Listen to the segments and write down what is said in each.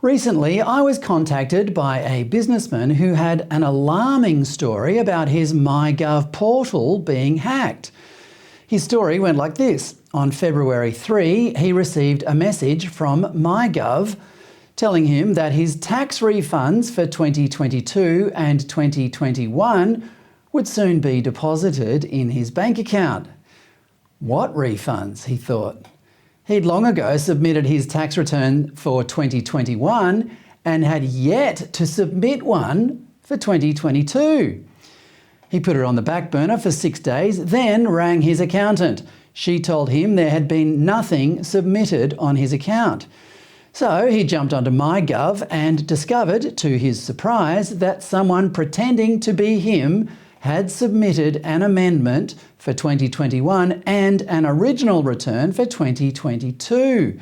Recently, I was contacted by a businessman who had an alarming story about his MyGov portal being hacked. His story went like this. On February 3, he received a message from MyGov telling him that his tax refunds for 2022 and 2021 would soon be deposited in his bank account. What refunds, he thought. He'd long ago submitted his tax return for 2021 and had yet to submit one for 2022. He put it on the back burner for 6 days, then rang his accountant. She told him there had been nothing submitted on his account. So he jumped onto MyGov and discovered, to his surprise, that someone pretending to be him had submitted an amendment for 2021 and an original return for 2022.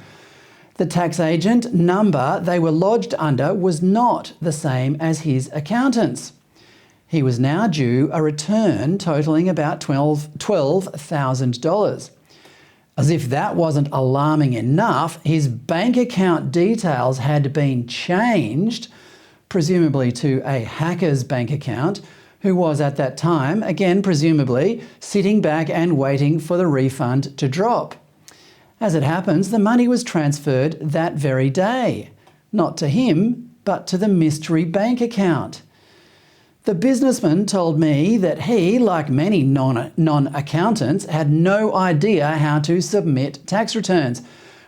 The tax agent number they were lodged under was not the same as his accountant's. He was now due a return totalling about $12,000. As if that wasn't alarming enough, his bank account details had been changed, presumably to a hacker's bank account, who was at that time, again presumably, sitting back and waiting for the refund to drop. As it happens, the money was transferred that very day, not to him, but to the mystery bank account. The businessman told me that he, like many non-accountants, had no idea how to submit tax returns,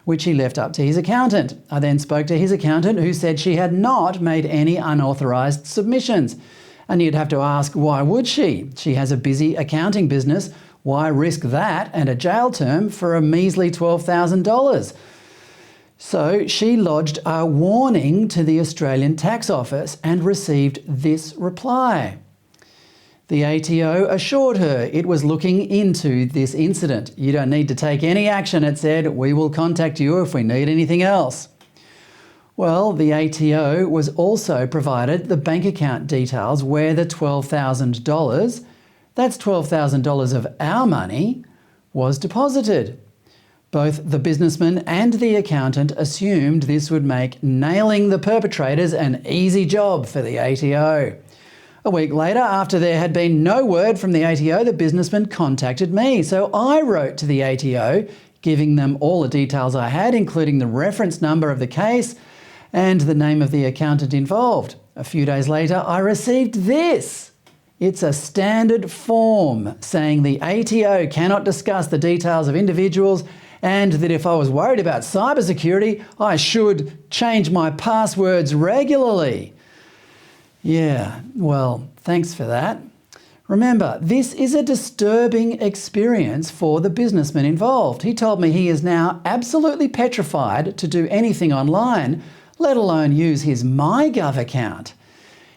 which he left up to his accountant. I then spoke to his accountant, who said she had not made any unauthorised submissions. And you'd have to ask, why would she? She has a busy accounting business. Why risk that and a jail term for a measly $12,000? So she lodged a warning to the Australian Tax Office and received this reply. The ATO assured her it was looking into this incident. You don't need to take any action, it said. We will contact you if we need anything else. Well, the ATO was also provided the bank account details where the $12,000, that's $12,000 of our money, was deposited. Both the businessman and the accountant assumed this would make nailing the perpetrators an easy job for the ATO. A week later, after there had been no word from the ATO, the businessman contacted me. So I wrote to the ATO, giving them all the details I had, including the reference number of the case and the name of the accountant involved. A few days later, I received this. It's a standard form saying the ATO cannot discuss the details of individuals and that if I was worried about cybersecurity, I should change my passwords regularly. Yeah, well, thanks for that. Remember, this is a disturbing experience for the businessman involved. He told me he is now absolutely petrified to do anything online, let alone use his MyGov account.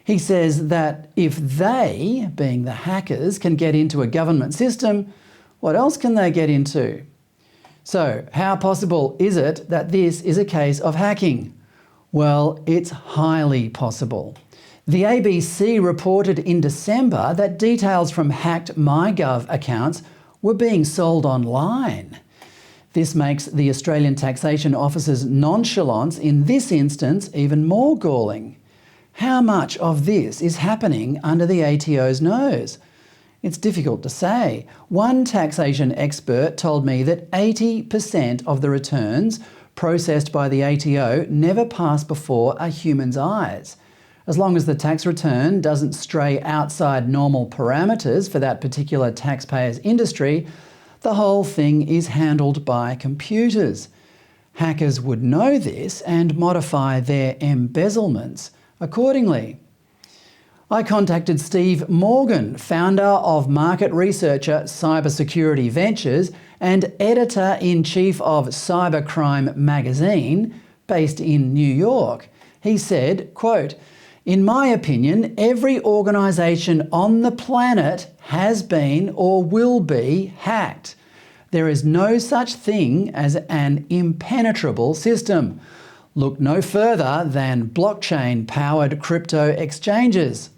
He says that if they, being the hackers, can get into a government system, what else can they get into? So, how possible is it that this is a case of hacking? Well, it's highly possible. The ABC reported in December that details from hacked MyGov accounts were being sold online. This makes the Australian Taxation Office's nonchalance in this instance even more galling. How much of this is happening under the ATO's nose? It's difficult to say. One taxation expert told me that 80% of the returns processed by the ATO never pass before a human's eyes. As long as the tax return doesn't stray outside normal parameters for that particular taxpayer's industry, the whole thing is handled by computers. Hackers would know this and modify their embezzlements accordingly. I contacted Steve Morgan, founder of market researcher Cybersecurity Ventures and editor-in-chief of Cybercrime magazine, based in New York. He said, quote, "In my opinion, every organisation on the planet has been or will be hacked. There is no such thing as an impenetrable system. Look no further than blockchain-powered crypto exchanges."